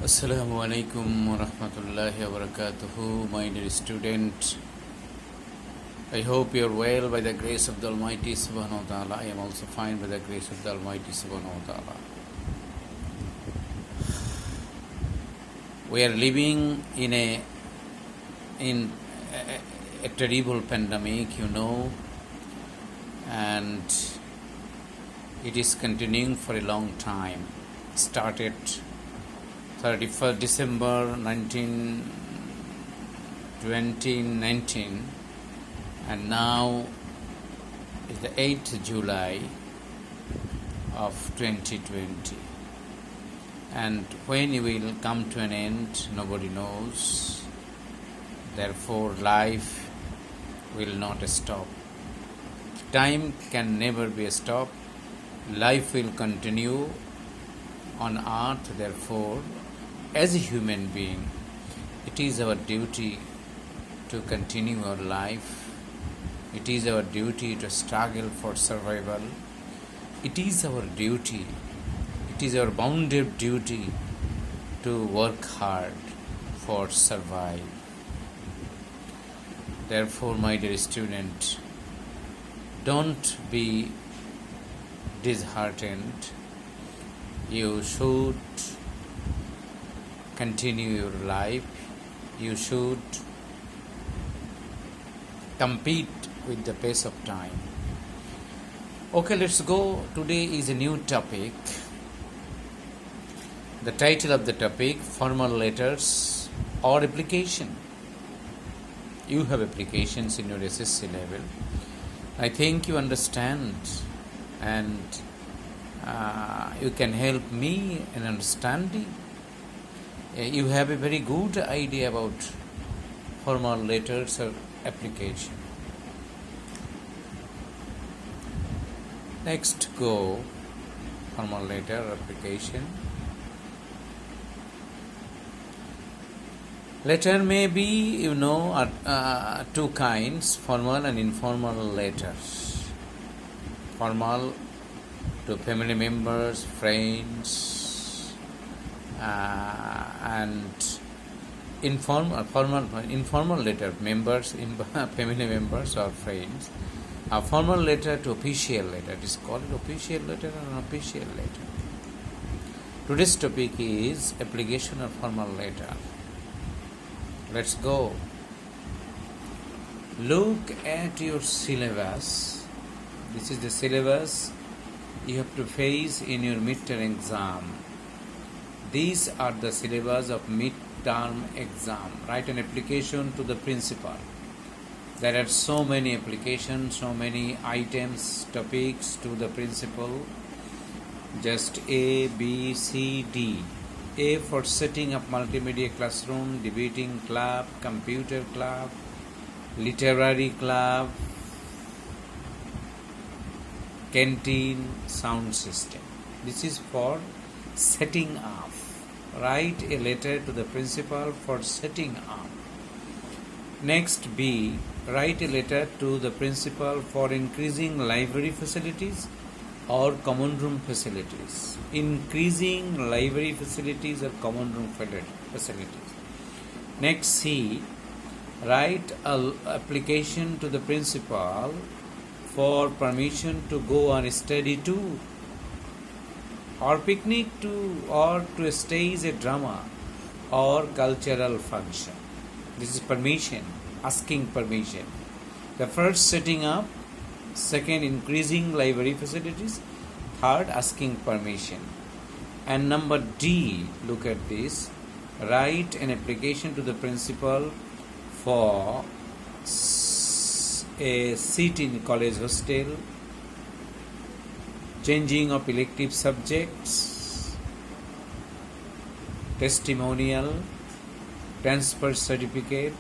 Assalamu alaikum wa rahmatullahi wa barakatuhu, my dear student. I hope you are well by the grace of the Almighty Subhanahu wa Ta'ala. I am also fine by the grace of the Almighty Subhanahu wa Ta'ala. We are living in a terrible pandemic, and it is continuing for a long time. Started 31st December 2019, and now is the 8th July of 2020. And when it will come to an end, nobody knows. Therefore, life will not stop. Time can never be stopped. Life will continue on earth. Therefore, as a human being, it is our duty to continue our life. It is our duty to struggle for survival. It is our duty, it is our bounden duty to work hard for survive. Therefore, my dear student, don't be disheartened. You should continue your life. You should compete with the pace of time. Okay, let's go. Today is a new topic. The title of the topic: formal letters or application. You have applications in your SSC level. I think you understand, and you can help me in understanding. You have a very good idea about formal letters or application. Next, go formal letter or application. Letter may be, two kinds: formal and informal letters. Formal to family members, friends, and informal letter members, family members or friends. A formal letter to official letter. It is called official letter or unofficial letter. Today's topic is application of formal letter. Let's go. Look at your syllabus. This is the syllabus you have to face in your midterm exam. These are the syllabus of midterm exam. Write an application to the principal. There are so many applications, so many items, topics to the principal. Just A, B, C, D. A for setting up multimedia classroom, debating club, computer club, literary club, canteen, sound system. This is for setting up. Write a letter to the principal for setting up. Next, B. Write a letter to the principal for increasing library facilities or common room facilities. Increasing library facilities or common room facilities. Next, C. Write an application to the principal for permission to go on a study tour or picnic or to stage a drama or cultural function. This is permission, asking permission. The first, setting up. Second, increasing library facilities. Third, asking permission. And number D, look at this. Write an application to the principal for a seat in college hostel, changing of elective subjects, testimonial, transfer certificate,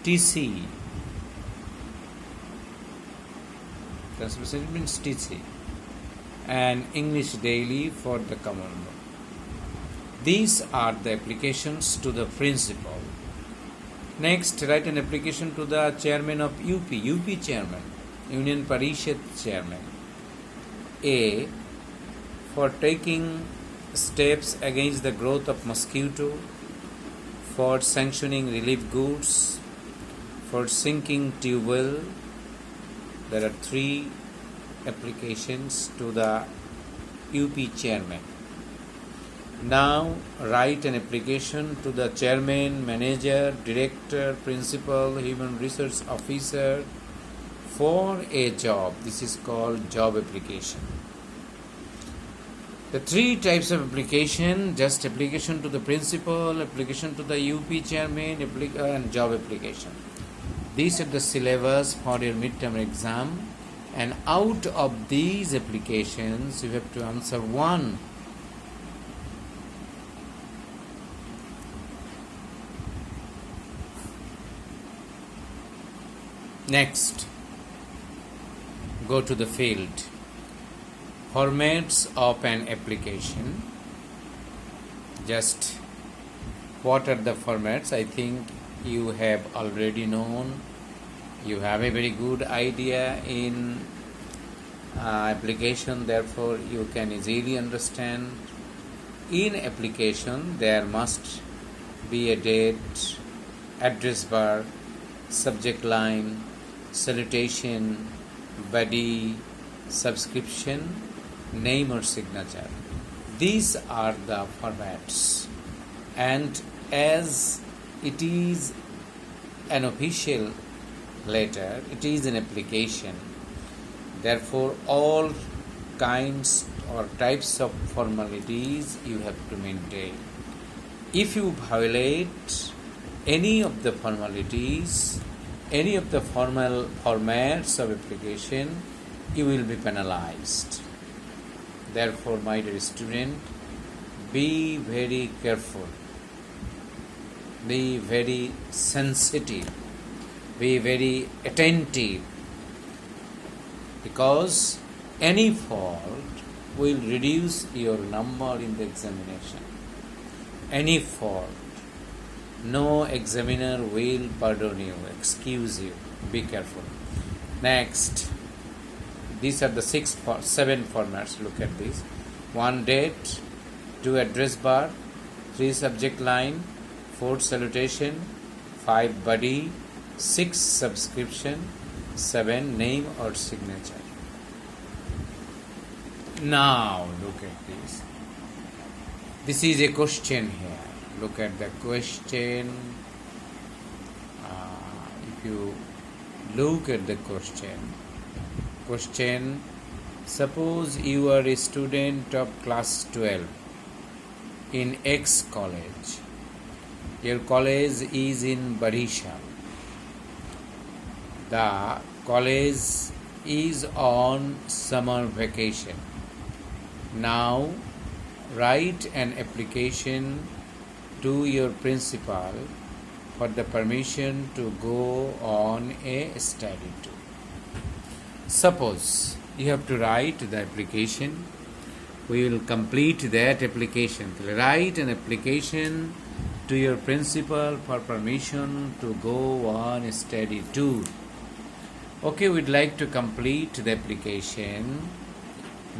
TC. Transfer certificate means TC. And English daily for the common room. These are the applications to the principal. Next, write an application to the chairman of UP chairman, Union Parishad chairman. A. For taking steps against the growth of mosquito, for sanctioning relief goods, for sinking tube well. There are 3 applications to the UP chairman. Now write an application to the chairman, manager, director, principal, human resource officer for a job. This is called job application. The 3 types of application: just application to the principal, application to the UP chairman, and job application. These are the syllabus for your midterm exam, and out of these applications you have to answer one. Next, go to the field. Formats of an application. Just what are the formats? I think you have already known. You have a very good idea in application, therefore you can easily understand. In application there must be a date, address bar, subject line, salutation, body, subscription, name or signature. These are the formats, and as it is an official letter, it is an application, therefore all kinds or types of formalities you have to maintain. If you violate any of the formalities, any of the formal formats of application, you will be penalized. Therefore, my dear student, be very careful, be very sensitive, be very attentive, because any fault will reduce your number in the examination. Any fault, no examiner will pardon you, excuse you. Be careful. Next, these are the 7 formats. Look at this: 1 date, 2 address bar, 3 subject line, 4 salutation, 5 body, 6 subscription, 7 name or signature. Now look at this. This is a question here. Look at the question. If you look at the question, suppose you are a student of class 12 in X college. Your college is in Barishal. The college is on summer vacation. Now write an application to your principal for the permission to go on a study tour. Suppose you have to write the application. We will complete that application. Write an application to your principal for permission to go on a study tour. Okay, we'd like to complete the application.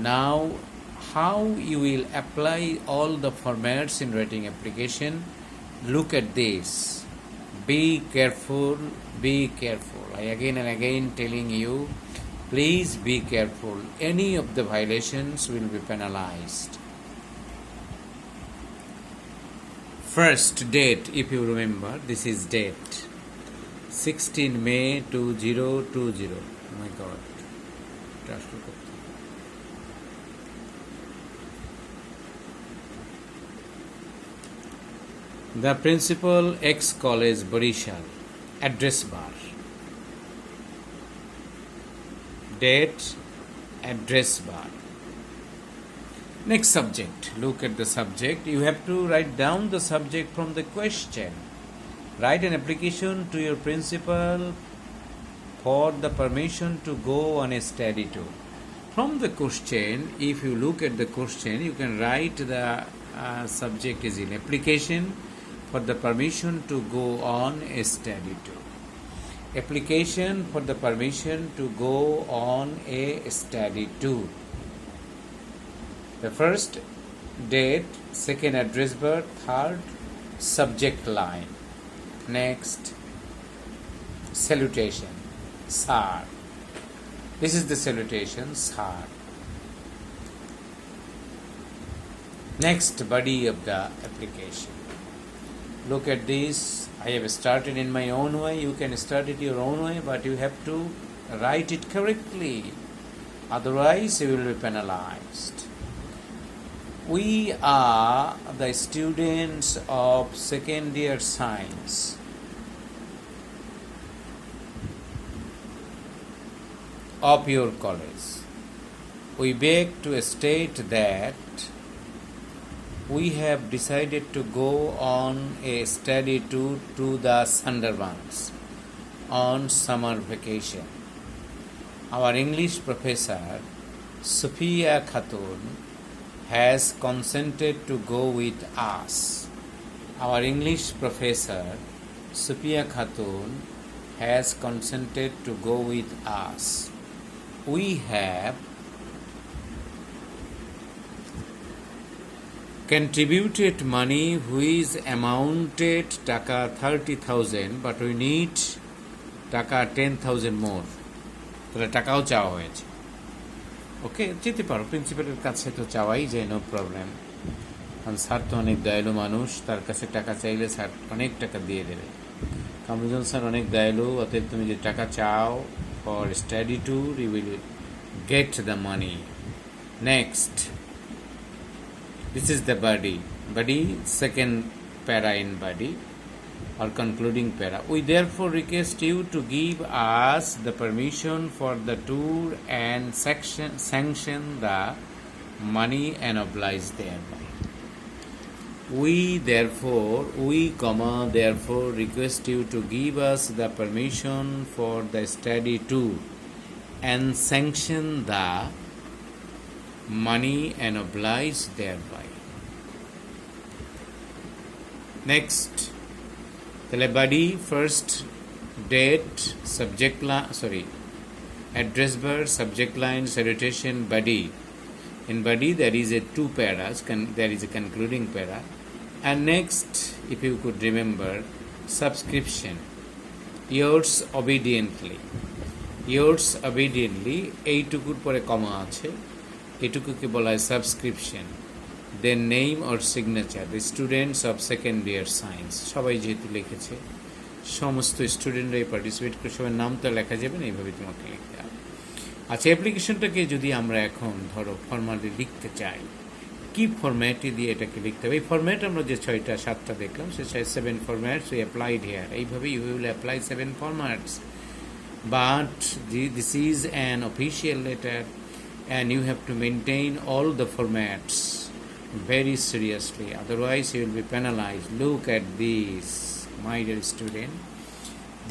Now, how you will apply all the formats in writing application? Look at this. Be careful, be careful. I again and again telling you, please be careful. Any of the violations will be penalized. First date, if you remember, this is date. 16 May 2020. Oh my God. The principal, X College, Barishal. Address bar. Date, address bar. Next subject. Look at the subject. You have to write down the subject from the question. Write an application to your principal for the permission to go on a study tour. From the question, if you look at the question, you can write the subject is in application for the permission to go on a study tour. Application for the permission to go on a study tour. The first date, second address bar, third subject line. Next, salutation, sir. This is the salutation, sir. Next, body of the application. Look at this. I have started in my own way. You can start it your own way, but you have to write it correctly. Otherwise, you will be penalized. We are the students of second year science. Of your college. We beg to state that we have decided to go on a study tour to the Sundarbans on summer vacation. Our English professor, Sophia Khatun, has consented to go with us. Our English professor, Sophia Khatun, has consented to go with us. We have contributed money which amounted টাকা 30,000, but we need টাকা 10,000 more. তাহলে টাকাও চাওয়া হয়েছে। ওকে, যেতে পারো, প্রিন্সিপালের কাছে তো চাওয়াই যায়, নো প্রবলেম। কারণ স্যার তো অনেক দয়ালু মানুষ, তার কাছে টাকা চাইলে স্যার অনেক টাকা দিয়ে দেবে। কামরুজ্জামান স্যার অনেক দয়ালু, অতএব তুমি যে টাকা চাও for study tour, you will get the money. Next, this is the body, second para in body or concluding para. We therefore request you to give us the permission for the tour and sanction the money and oblige thereby. We therefore request you to give us the permission for the study tour and sanction the money and oblige thereby. Next, the body, first date, subject line, address bar, subject line, salutation, body. In body there is a two paras, there is a concluding para, and next, if you could remember, subscription, yours obediently, এইটুকুর পরে কমা আছে, এটুকুকে বলা হয় সাবস্ক্রিপশন। Then name or signature, the students of second year science, সবাই যেহেতু লিখেছে, সমস্ত স্টুডেন্টরাই পার্টিসিপেট করে, সবার নাম তো লেখা যাবে না, এইভাবে তোমাকে লিখতে হবে। আচ্ছা, অ্যাপ্লিকেশনটাকে যদি আমরা এখন ধরো ফরম্যাটে লিখতে চাই, কি ফরম্যাটে দিয়ে এটাকে লিখতে হবে? এই ফরম্যাট আমরা যে 6-7টা দেখলাম, সে 7 ফরম্যাটস উই অ্যাপ্লাইড হিয়ার। এইভাবে you will apply 7 formats, but this is an official letter and you have to maintain all the formats very seriously, otherwise you will be penalized. Look at this, my dear student,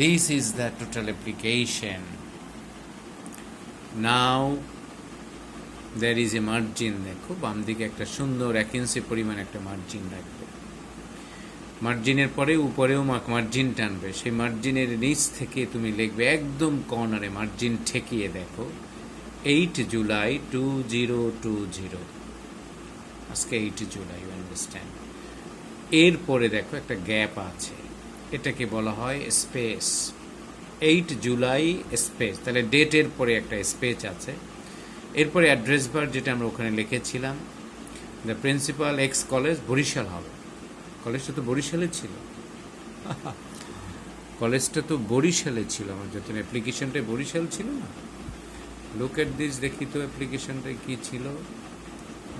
this is the total application. Now there is a margin, দেখো বাম দিকে একটা সুন্দর 1 ইঞ্চি পরিমাণ একটা margin রাখবে। মার্জিনের পরে উপরেও মার্জিন টানবে, সেই মার্জিনের নিচ থেকে তুমি লিখবে একদম কর্নারে, মার্জিন ঠেকিয়ে দেখো 8 জুলাই 2020, আজকে 8 জুলাই, ইউ আন্ডারস্ট্যান্ড। এরপরে দেখো একটা গ্যাপ আছে, এটাকে বলা হয় স্পেস। 8 জুলাই স্পেস, তাহলে ডেটের পরে একটা স্পেস আছে। এরপরে অ্যাড্রেস বার, যেটা আমরা ওখানে লিখেছিলাম, the principal X college, Barishal হবে। কলেজটা তো বরিশালে ছিল, কলেজটা তো বরিশালে ছিল, আমার যখন অ্যাপ্লিকেশনটাই বরিশাল ছিল না। লুক এট দিস, দেখি তো অ্যাপ্লিকেশনটা কি ছিল,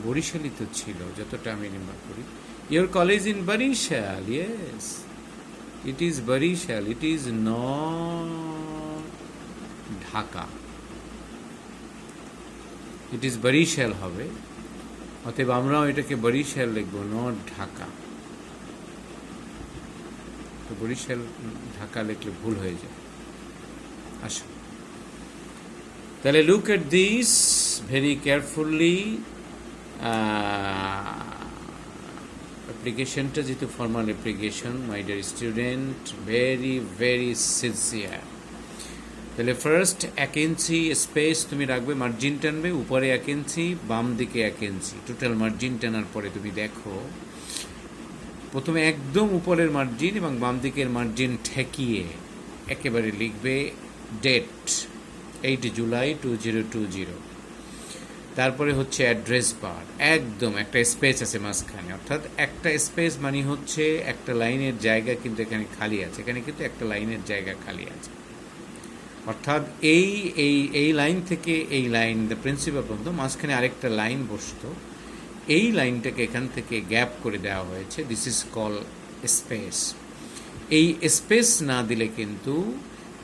বরিশালই তো ছিল যতটা আমি রিমেম্বার করি। Your college in Barishal, yes it is Barishal, it is not Dhaka, it is Barishal হবে। অতএব আমরাও এটাকে বরিশাল লিখবো, নট ঢাকা। তো বরিশাল ঢাকা লিখলে ভুল হয়ে যায়। আসো তাহলে look at this very carefully. অ্যাপ্লিকেশনটা যেহেতু formal application, my dear student, very very sincere. তাহলে ফার্স্ট 1 ইঞ্চি স্পেস তুমি রাখবে, মার্জিন টানবে, উপরে 1 ইঞ্চি, বাম দিকে 1 ইঞ্চি, টোটাল মার্জিন টানার পরে তুমি দেখো প্রথমে একদম উপরের মার্জিন এবং বাম দিকের মার্জিন ঠেকিয়ে একেবারে লিখবে ডেট 8 জুলাই 2020। তারপরে হচ্ছে অ্যাড্রেস বার, একদম একটা স্পেস আছে মাঝখানে, অর্থাৎ একটা স্পেস মানে হচ্ছে একটা লাইনের জায়গা কিন্তু এখানে খালি আছে, এখানে কিন্তু একটা লাইনের জায়গা খালি আছে, অর্থাৎ এই এই এই লাইন থেকে এই লাইন দ্য প্রিন্সিপাল পর্যন্ত মাঝখানে আরেকটা লাইন বসতো, এই লাইনটাকে এখান থেকে গ্যাপ করে দেওয়া হয়েছে, দিস ইজ কল স্পেস। এই স্পেস না দিলে কিন্তু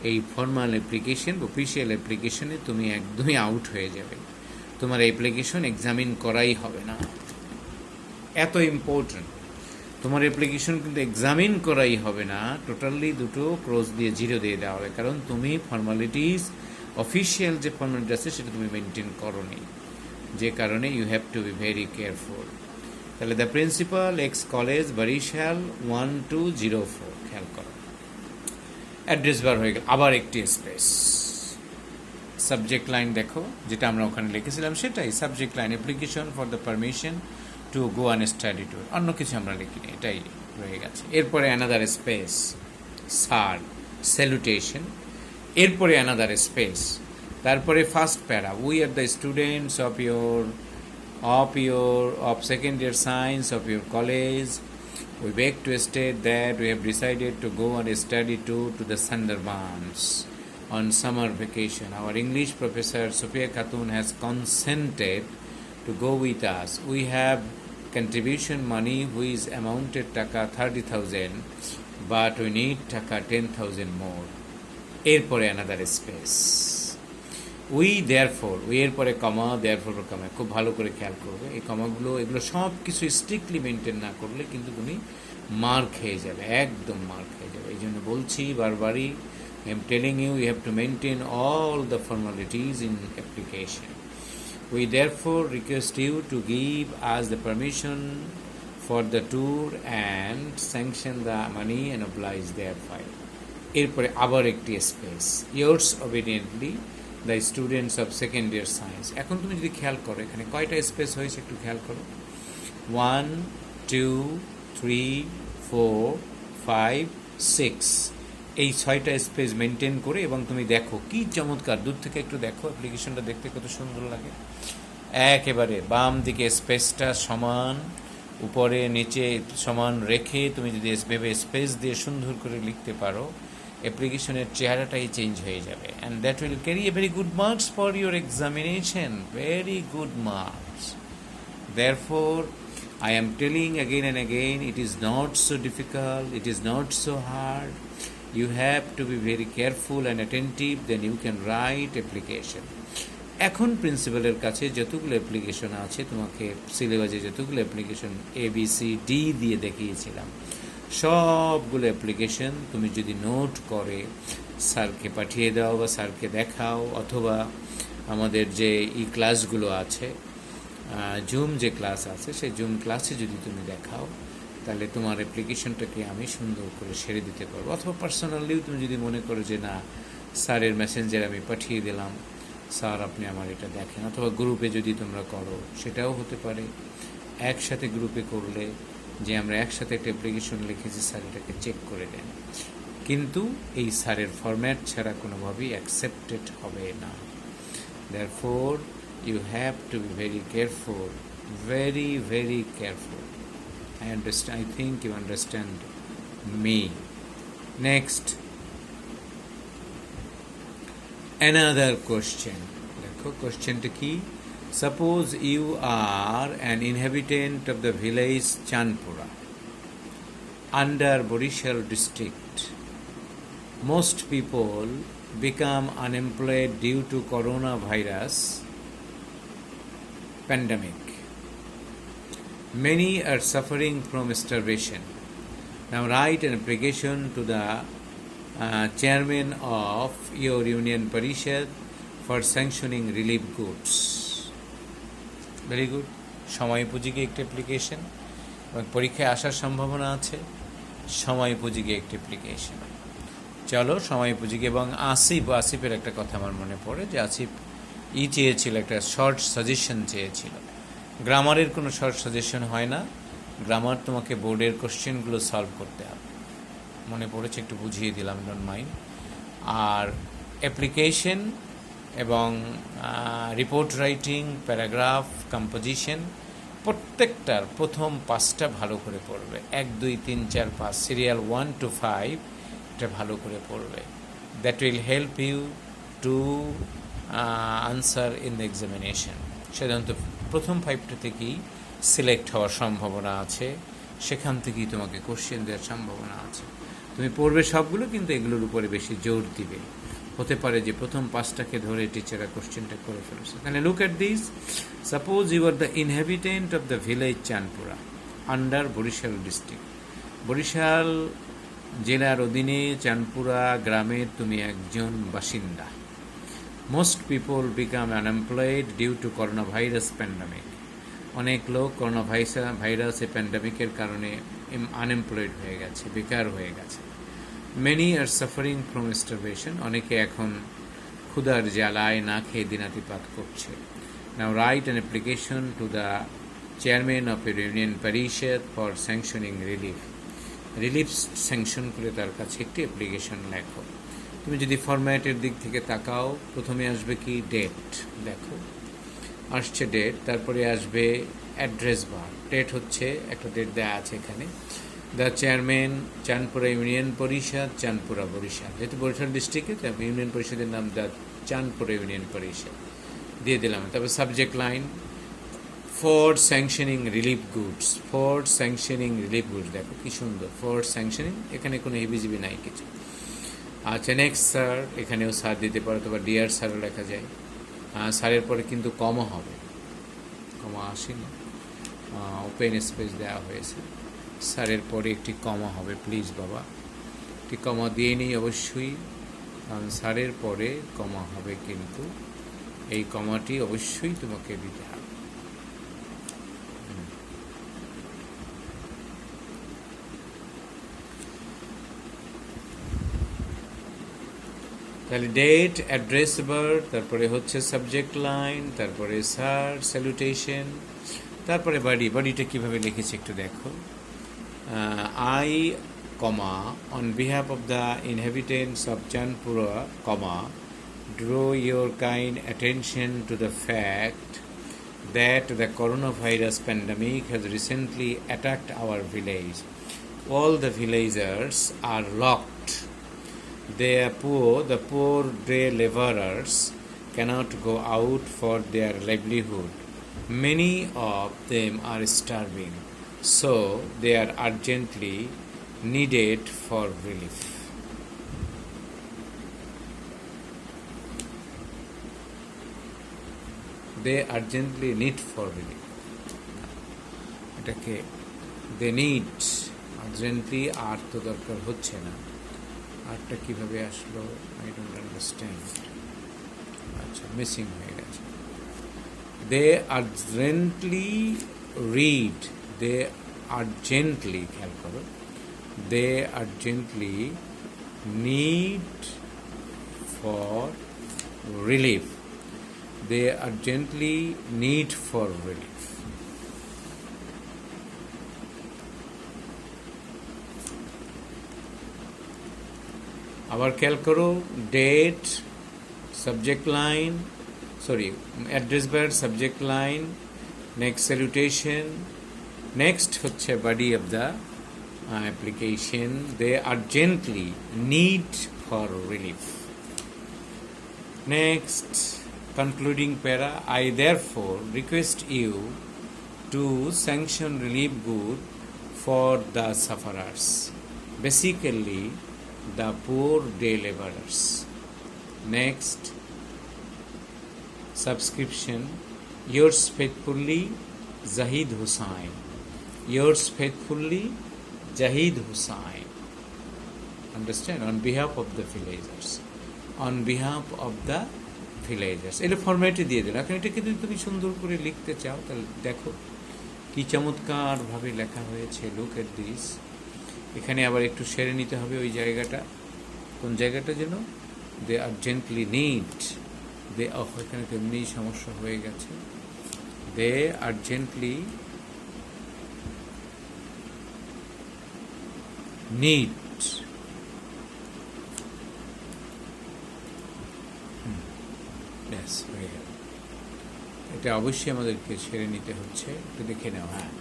এই ফর্মাল অ্যাপ্লিকেশন অফিসিয়াল অ্যাপ্লিকেশনে তুমি একদমই আউট হয়ে যাবে, তোমার অ্যাপ্লিকেশন এক্সামিন করাই হবে না, এত ইম্পর্ট্যান্ট। তোমার অ্যাপ্লিকেশন কিন্তু এক্সামিন করাই হবে না, টোটালি দুটো ক্রস দিয়ে 0 দিয়ে দেওয়া হবে, কারণ তুমি ফর্মালিটিস অফিসিয়াল যে ফর্মালিটি আছে সেটা তুমি মেনটেন করোনি, যে কারণে you have to be very careful. তাহলে the principal X college Barisal 1204, খেয়াল করো অ্যাড্রেস বার হয়ে গেল, আবার একটি স্পেস, সাবজেক্ট লাইন দেখো যেটা আমরা ওখানে লিখেছিলাম সেটাই, subject line application for the permission to go on study tour, অন্য কিছু আমরা লিখিনি, এটাই রয়ে গেছে। এরপরে অ্যানাদার স্পেস স্যার স্যালুটেশন, এরপরে অ্যানাদার স্পেস, তারপরে ফার্স্ট প্যারা we are the students of second year science of your college, we beg to state that we have decided to go on a study tour to the Sundarbans on summer vacation. Our English professor Sophia Khatun has consented to go with us. We have contribution money which is amounted taka 30,000, but we need taka 10,000 more. এরপরে another space, we এরপরে কমা, কমা, খুব ভালো করে খেয়াল করবে এই কমাগুলো, এগুলো সব কিছু স্ট্রিক্টলি মেনটেন না করলে কিন্তু তুমি মার খেয়ে যাবে, একদম মার খেয়ে যাবে। এই জন্য বলছি বারবারই, I am telling you, you have to maintain all the formalities in application. We therefore request you to give us the permission for the tour and sanction the money and oblige thereby. এরপরে আবার একটি space, yours obediently the students of second year science. এখন তুমি যদি খেয়াল করো এখানে কয়টা স্পেস হয়েছে একটু খেয়াল করো, 1 2 3 4 5 6, এই 6টা স্পেস মেনটেন করে, এবং তুমি দেখো কি চমৎকার, দূর থেকে একটু দেখো অ্যাপ্লিকেশনটা দেখতে কত সুন্দর লাগে, একেবারে বাম দিকে স্পেসটা সমান, উপরে নিচে সমান রেখে তুমি যদি ভেবে স্পেস দিয়ে সুন্দর করে লিখতে পারো, অ্যাপ্লিকেশনের চেহারাটাই চেঞ্জ হয়ে যাবে, and that will carry a very good marks for your examination, very good marks. Therefore, I am telling again and again, it is not so difficult, it is not so hard. You have to be very careful and attentive, then you can write application. এখন প্রিন্সিপালের কাছে যতগুলো application আছে, তোমাকে সিলেবাসে যতগুলো application ABCD দিয়ে দেখিয়েছিলাম, সবগুলো অ্যাপ্লিকেশন তুমি যদি নোট করে স্যারকে পাঠিয়ে দাও বা স্যারকে দেখাও, অথবা আমাদের যে ক্লাসগুলো আছে, জুম যে ক্লাস আছে সেই জুম ক্লাসে যদি তুমি দেখাও, তাহলে তোমার অ্যাপ্লিকেশনটাকে আমি সুন্দর করে সেরে দিতে পারবো। অথবা পার্সোনালিও তুমি যদি মনে করো যে না, স্যারের মেসেঞ্জারে আমি পাঠিয়ে দিলাম, স্যার আপনি আমার এটা দেখেন, অথবা গ্রুপে যদি তোমরা করো সেটাও হতে পারে। একসাথে গ্রুপে করলে যে আমরা একসাথে একটা অ্যাপ্লিকেশন লিখেছি, স্যার এটাকে চেক করে দেন, কিন্তু এই স্যারের ফরম্যাট ছাড়া কোনোভাবেই অ্যাকসেপ্টেড হবে না। Therefore, you have to be very careful, very, very careful. I think you understand me. Next, another question. দেখো কোশ্চেনটা কি, suppose you are an inhabitant of the village Chandpura under Borishal district. Most people become unemployed due to coronavirus pandemic. Many are suffering from starvation. Now write an application to the chairman of your union parishad for sanctioning relief goods. Very good. সময় উপযোগী একটি application, এবং পরীক্ষায় আসার সম্ভাবনা আছে, সময় উপযোগী একটি অ্যাপ্লিকেশন। চলো সময় উপযোগী। এবং আসিফের একটা কথা আমার মনে পড়ে যে আসিফ চেয়েছিল, একটা শর্ট সাজেশন চেয়েছিল। গ্রামারের কোনো শর্ট সাজেশন হয় না, গ্রামার তোমাকে বোর্ডের কোশ্চেনগুলো সলভ করতে হবে। মনে পড়েছে, একটু বুঝিয়ে দিলাম, ডোন্ট মাইন্ড। আর অ্যাপ্লিকেশন এবং রিপোর্ট রাইটিং, প্যারাগ্রাফ, কম্পোজিশন, প্রত্যেকটার প্রথম 5টা ভালো করে পড়বে। 1, 2, 3, 4, 5 সিরিয়াল 1 to 5 এটা ভালো করে পড়বে। That will help you to answer in the examination. সাধারণত প্রথম 5টা থেকেই সিলেক্ট হওয়ার সম্ভাবনা আছে, সেখান থেকেই তোমাকে কোশ্চেন দেওয়ার সম্ভাবনা আছে। তুমি পড়বে সবগুলো, কিন্তু এগুলোর উপরে বেশি জোর দিবে। হতে পারে যে প্রথম 5টাকে ধরে টিচাররা কোশ্চেনটা করে ফেলেছে। তাহলে look at this. Suppose you are the inhabitant of the village Chandpura under Barisal district. Barisal জেলার অধীনে চাঁদপুরা গ্রামের তুমি একজন বাসিন্দা। Most people become unemployed due to corona virus pandemic. অনেক লোক করোনা ভাইরাস এই প্যান্ডামিকের কারণে আনএমপ্লয়েড হয়ে গেছে, বেকার হয়ে গেছে। Many are suffering from starvation. অনেকে এখন ক্ষুধার জ্বালায় না খেয়ে দিনাতিপাত করছে। Now write an application to the chairman of a union parishad for sanctioning relief. Relief sanction করে তার কাছে একটি অ্যাপ্লিকেশন লেখো। তুমি যদি ফরম্যাটের দিক থেকে তাকাও, প্রথমে আসবে কি ডেট, দেখো আসছে ডেট, তারপরে আসবে অ্যাড্রেস বার। ডেট হচ্ছে একটা ডেট দেওয়া আছে এখানে, দ্য চেয়ারম্যান চাঁদপুরা ইউনিয়ন পরিষদ চাঁদপুরা বরিশাল। যেহেতু বরিশাল ডিস্ট্রিক্টে, তারপর ইউনিয়ন পরিষদের নাম দ্য চাঁদপুরা ইউনিয়ন পরিষদ দিয়ে দিলাম। তারপর subject line for sanctioning relief goods. For sanctioning relief goods, দেখো কি সুন্দর, ফর স্যাংশনিং, এখানে কোনো হিবিজিবি নাই কিছু। আচ্ছা, নেক্সট স্যার, এখানেও স্যার দিতে পারো, তারপর ডিয়ার স্যারও লেখা যায়। স্যারের পরে কিন্তু কমা হবে, কমা আসেনি, ওপেন স্পেস দেওয়া হয়েছে। স্যারের পরে একটি কমা হবে, প্লিজ বাবা একটি কমা দিয়ে নেই অবশ্যই, কারণ স্যারের পরে কমা হবে, কিন্তু এই কমাটি অবশ্যই তোমাকে দিতে হবে। তাহলে ডেট, অ্যাড্রেস বার, তারপরে হচ্ছে সাবজেক্ট লাইন, তারপরে স্যার, স্যালুটেশন, তারপরে বডিটা কীভাবে লিখেছে একটু দেখো। I, comma, on behalf of the inhabitants of Chandpura, comma, draw your kind attention to the fact that the coronavirus pandemic has recently attacked our village. All the villagers are locked. The poor day laborers cannot go out for their livelihood. Many of them are starving, so they are urgently needed for relief. They urgently need for relief. এটাকে they need, urgently আর তো দরকার হচ্ছে না, আরটা কিভাবে আসলো I don't understand. আচ্ছা, মিসিং হয়ে গেছে। They urgently need, they urgently, খেয়াল করো, they urgently need for relief, they urgently need for relief. আবার খেয়াল করো, date, subject line, address bar, subject line, next salutation, next হচ্ছে body of the application, they urgently need for relief. Next concluding para, I therefore request you to sanction relief good for the সাফারার্স, basically the poor day laborers. Next, subscription, yours faithfully, Zahid Hussain. Yours faithfully, Zahid Hussain. Understand? On behalf of the villagers. On behalf of the villagers. এটা ফরম্যাটে দিয়ে দিন। এখন এটাকে যদি তুমি সুন্দর করে লিখতে চাও, তাহলে দেখো কি চমৎকারভাবে লেখা হয়েছে। Look at this. এখানে আবার একটু সেরে নিতে হবে ওই জায়গাটা, কোন জায়গাটা যেন, দে আর্জেন্টলি নিড, দে এখানে তেমনি সমস্যা হয়ে গেছে, দে আর্জেন্টলি নিড, হয়ে গেল। এটা অবশ্যই আমাদেরকে সেরে নিতে হচ্ছে, একটু দেখে নাও। হ্যাঁ,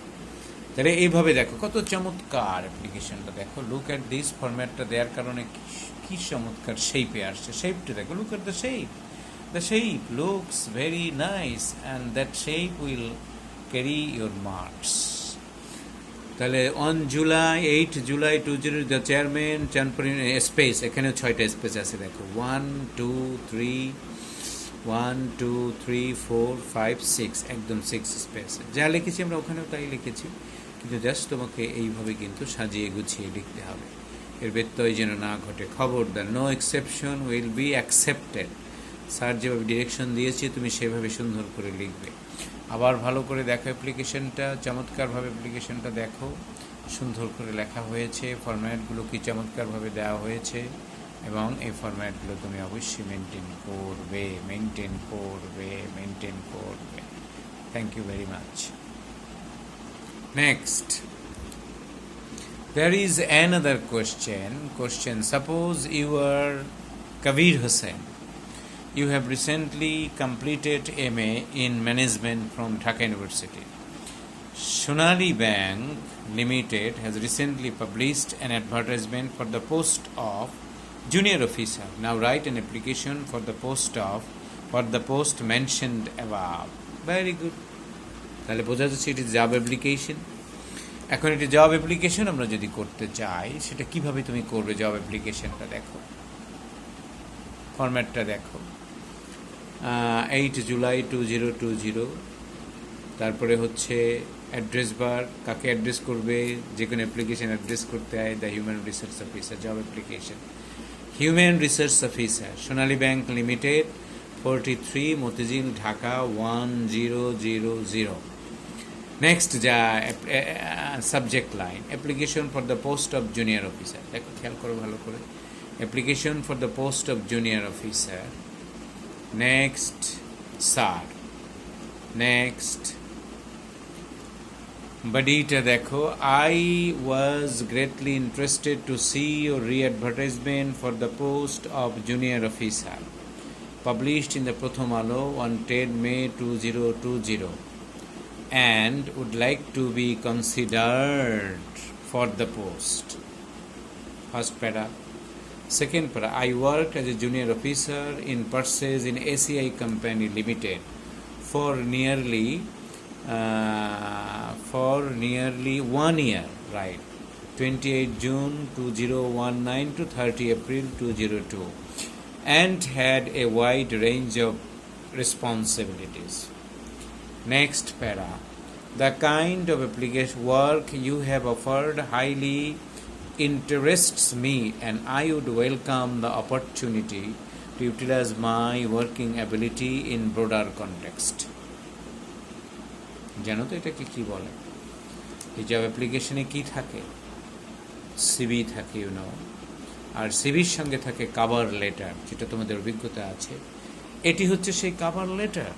তাহলে এইভাবে দেখো কত চমৎকার অ্যাপ্লিকেশনটা, দেখো লুক অ্যাট দিস ফরম্যাটটা দেওয়ার কারণে কি চমৎকার শেপে আসছে। শেপটা দেখো, look at the shape, the shape looks very nice and that shape will carry your marks. তাহলে 8 জুলাই 20 দ্য চেয়ারম্যান চানপুরি স্পেস, এখানেও 6টা স্পেস আছে দেখো, 1 2 3 1 2 3 4 5 6, একদম 6 স্পেস। যা লিখেছি আমরা ওখানেও তাই লিখেছি, কিন্তু জাস্ট তোমাকে এইভাবে কিন্তু সাজিয়ে গুছিয়ে লিখতে হবে, এর ব্যত্যয় যেন না ঘটে। খবরদার, no exception will be accepted. Sir যেভাবে ডিরেকশন দিয়েছি তুমি সেভাবে সুন্দর করে লিখবে। আবার ভালো করে দেখো অ্যাপ্লিকেশনটা, চমৎকারভাবে অ্যাপ্লিকেশনটা দেখো, সুন্দর করে লেখা হয়েছে, ফরম্যাটগুলো কি চমৎকারভাবে দেওয়া হয়েছে, এবং এই ফরম্যাটগুলো তুমি অবশ্যই মেনটেন করবে। Thank you very much. Next, there is another question. Suppose you are Kabir Hussain. You have recently completed MA in Management from Dhaka University. Sonali Bank Limited has recently published an advertisement for the post of junior officer. Now write an application for the post mentioned above. Very good. তাহলে বোঝা যাচ্ছে এটি job application. এখন এটি job application আমরা যদি করতে চাই, সেটা কিভাবে তুমি করবে? জব অ্যাপ্লিকেশনটা দেখো, ফরম্যাটটা দেখো, 8 জুলাই 2020, তারপরে হচ্ছে অ্যাড্রেস বার, কাকে অ্যাড্রেস করবে, যে কোনো অ্যাপ্লিকেশন অ্যাড্রেস করতে হয়, the human resource officer, job application, human resource officer, Sonali bank limited, 43 Motijheel, Dhaka 1000। Next যা subject line, application for the post of junior officer. দেখো, খেয়াল করো ভালো করে, application for the post of junior officer. Next sir, next বডিটা দেখো, I was greatly interested to see your readvertisement for the post of junior officer, published in the Prothom Alo on 10 May 2020, and would like to be considered for the post. First para. Second para, I worked as a junior officer in purchase in ACI Company Limited for nearly 1 year, right? 28 June 2019 to 30 April 2002, and had a wide range of responsibilities. Next para, the kind of application work you have offered highly interests me, and I would welcome the opportunity to utilize my working ability in broader context. জানো তো এটাকে কি বলে? এই job অ্যাপ্লিকেশনে কি থাকে? CV থাকে, আর সিভির সঙ্গে থাকে কাভার লেটার, যেটা তোমাদের অভিজ্ঞতা আছে। এটি হচ্ছে সেই কাভার লেটার,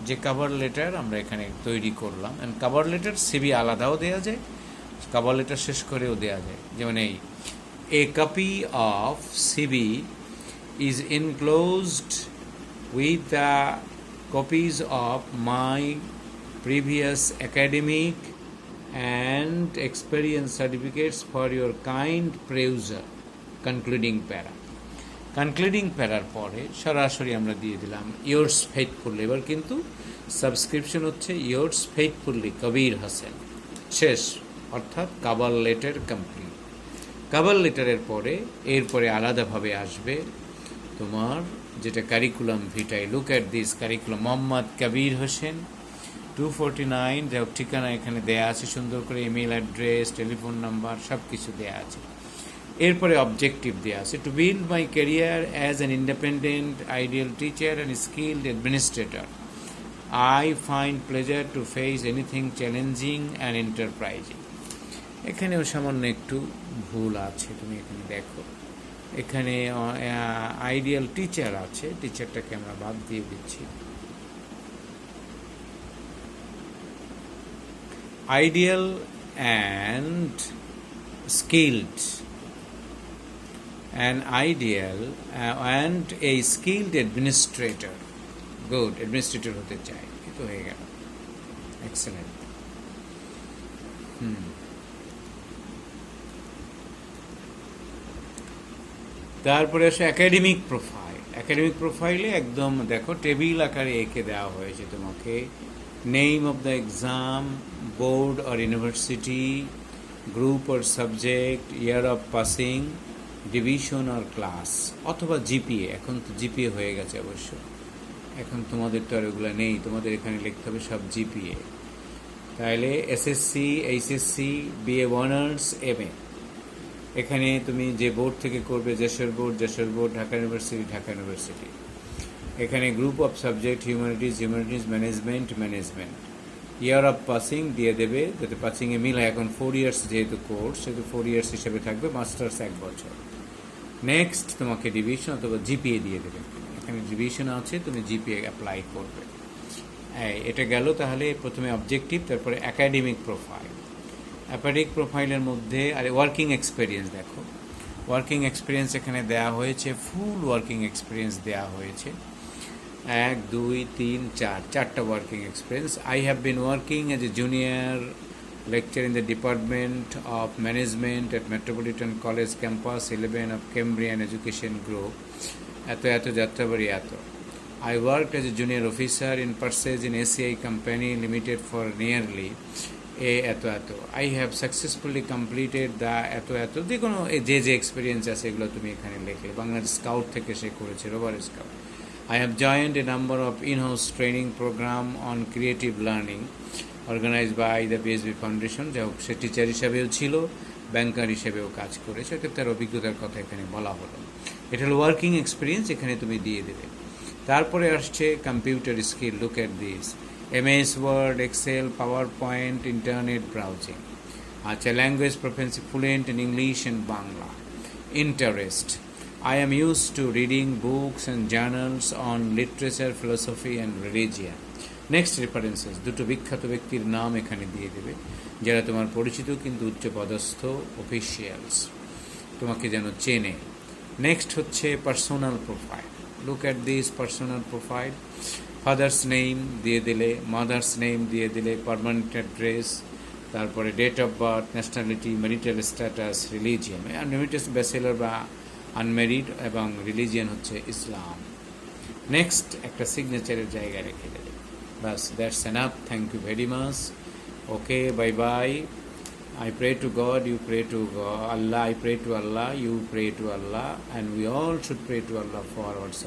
যে কাভার লেটার আমরা এখানে তৈরি করলাম। অ্যান্ড কাভার লেটার সিভি আলাদাও দেওয়া যায়, কাভার লেটার শেষ করেও দেওয়া যায়। যেমন এই, a copy of CV is enclosed with the copies of my previous academic and experience certificates for your kind perusal. Concluding para, concluding প্যারার পরে সরাসরি আমরা দিয়ে দিলাম ইয়োর্স ফেইথফুলি। এবার কিন্তু সাবস্ক্রিপশন হচ্ছে ইয়োর্স ফেইথফুলি কবির হোসেন, শেষ, অর্থাৎ কাভার লেটার কমপ্লিট। কাভার লেটারের পরে এরপরে আলাদাভাবে আসবে তোমার যেটা curriculum vitae. Look at this curriculum, Mohammad Kabir Hossain, 249, যাই হোক ঠিকানা এখানে দেয়া আছে সুন্দর করে, ইমেল অ্যাড্রেস, টেলিফোন নাম্বার, সব কিছু দেয়া আছে। এরপরে অবজেক্টিভ দেওয়া আছে, to build my career as an independent ideal teacher and skilled administrator, I find pleasure to face anything challenging and enterprising. এখানেও সামান্য একটু ভুল আছে, তুমি এখানে দেখো, এখানে আইডিয়াল টিচার আছে, টিচারটাকে আমরা বাদ দিয়ে দিচ্ছি। Ideal and skilled, an ideal and a skilled administrator. Good, administrator হতে চাই, এই তো হয়ে গেল। এক্সেলেন্ট। তারপরে আসে একাডেমিক প্রোফাইল। একাডেমিক প্রোফাইলে একদম দেখো টেবিল আকারে এঁকে দেওয়া হয়েছে তোমাকে। Name of the exam, board or university, group or subject, year of passing, division আর ক্লাস, অথবা জিপিএ। এখন তো জিপিএ হয়ে গেছে অবশ্য, এখন তোমাদের তো আর ওগুলো নেই, তোমাদের এখানে লিখতে হবে সব জিপিএ। তাহলে SSC, HSC, BA honours, MA. এখানে তুমি যে বোর্ড থেকে করবে, Jessore board, Dhaka university, Dhaka university. এখানে group of subject humanities, management. Year of passing দিয়ে দেবে, যাতে পাসিংয়ে মিল হয়। এখন 4 ইয়ার্স যেহেতু কোর্স, সেহেতু 4 ইয়ার্স হিসেবে থাকবে, মাস্টার্স 1 বছর। নেক্সট তোমাকে ডিভিশন অথবা জিপিএ দিয়ে দেবে। এখানে ডিভিশন আছে, তুমি জিপিএ অ্যাপ্লাই করবে। এটা গেল তাহলে প্রথমে অবজেক্টিভ, তারপরে একাডেমিক প্রোফাইল। একাডেমিক প্রোফাইলের মধ্যে আর ওয়ার্কিং এক্সপিরিয়েন্স দেখো। ওয়ার্কিং এক্সপিরিয়েন্স এখানে দেওয়া হয়েছে, ফুল ওয়ার্কিং এক্সপিরিয়েন্স দেওয়া হয়েছে। 1, 2, 3, 4, 4টা working experience. I have been working as a junior lecture in the Department of Management at Metropolitan College Campus 11 of Cambrian Education Group. এত যাত্রাবাড়ি এত। I worked as a junior officer in purchase in ACI Company Limited for nearly এত। I have successfully completed the এত। যে কোনো যে experience আছে এগুলো তুমি এখানে লিখলে। বাংলাদেশ স্কাউট থেকে সে করেছে, rover scout. I have joined a number of in-house training program on creative learning organised by the BSB foundation. যা হোক, সে টিচার হিসাবেও ছিল, ব্যাংকার হিসেবেও কাজ করে, সেক্ষেত্রে তার অভিজ্ঞতার কথা এখানে বলা হলো। এটা হলো ওয়ার্কিং এক্সপিরিয়েন্স, এখানে তুমি দিয়ে দেবে। তারপরে আসছে computer skill. Look at this. MS Word, Excel, PowerPoint, internet browsing. আচ্ছা, language proficiency, fluent in English and Bangla. Interest, I am used to reading books and journals on literature, philosophy and religion. Next references, দুটো বিখ্যাত ব্যক্তির নাম এখানে দিয়ে দেবে, যারা তোমার পরিচিত কিন্তু উচ্চপদস্থ অফিসিয়ালস, তোমাকে যেন চেনে। নেক্সট হচ্ছে personal profile. Look at this personal profile. Father's name দিয়ে দিলে, মাদার্স নেম দিয়ে দিলে, পারমানেন্ট অ্যাড্রেস, তারপরে date of birth, nationality, marital status, religion, unlimited bachelor বা আনম্যারিড, এবং রিলিজিয়ান হচ্ছে ইসলাম। নেক্সট একটা সিগনেচারের জায়গা রেখে দেবে। Bas, that's enough. Thank you very much. Okay, bye bye. I pray to God, you pray to God. Allah, I pray to Allah, you pray to Allah, and we all should pray to Allah for ourselves.